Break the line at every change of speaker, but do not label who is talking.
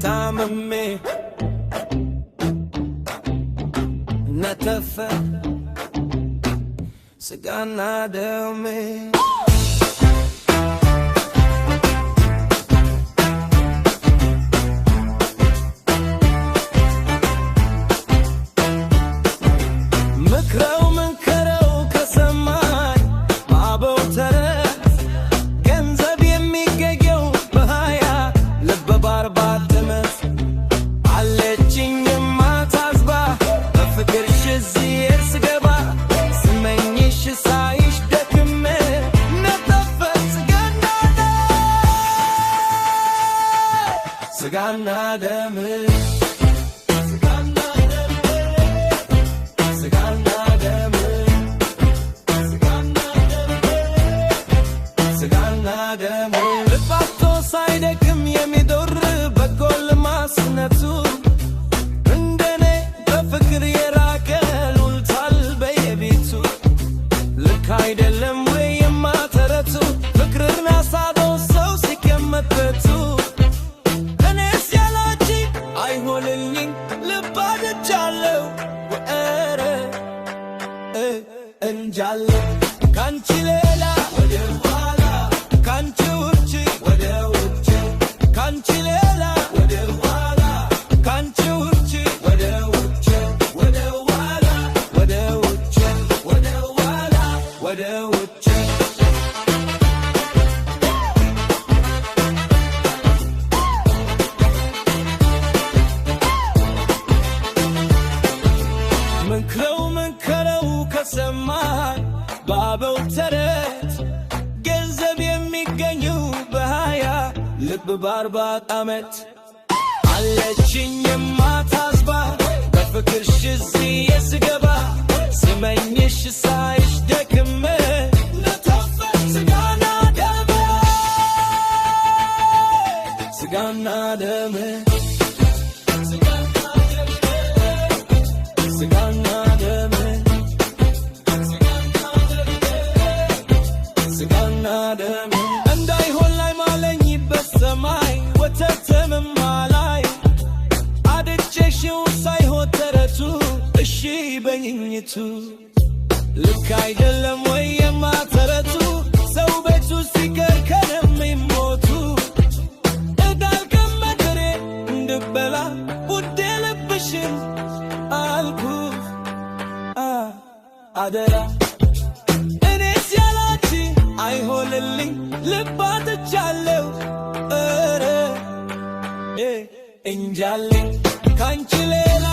tamame natafa sagana dame sagana dame sagana dame sagana dame ልባቶ ሳይደክም የሚዶር በጎል ማስነቱ እንደኔ በፍቅር የራቀ ሉልታል በየቤቱ ልክ አይደለም ወይ የማተረቱ ፍቅርን አሳዶ ሰው ሲቀመጥበቱ አይሆንልኝ ልባደቻለሁ ወረ እንጃለ ካንቺ ሌላ ወደ ኋላ ካንቺ ውጪ ወደ ውጪ ካንቺ ሌላ ወደ ኋላ ካንቺ ውጪ ወደ ውጪ ወደ ኋላ ወደ ውጪ ወደ ኋላ ወደ ውጪ ምንከረው ከሰማይ ባበው ተረት ገንዘብ የሚገኘው በሃያ ልብ በ40 ዓመት አለችኝ የማታስባ በፍቅርሽ እዚህ የስገባ ስመኝሽ ሳይሽ ደክሜ ነታፈት ስጋና ደሜ ስጋና ደሜ sagana dame sagana dame እንዳይሆን ላይ ማለኝ በሰማይ ወተተም ማላይ አድቼሽው ሳይሆን ተረቱ እሺ በኝኝቱ ልክ አይደለም ወይ የማተረቱ ሰው ቤቱ ሲቀር ከነሚሞቱ እዳል ከመድሬ እንድበላ ውዴ ልብሽን አልኩ አደራ እኔስ ያላንቺ አይሆንልኝ ልባትቻለሁ ኧረ እንጃለኝ ካንቺ ሌላ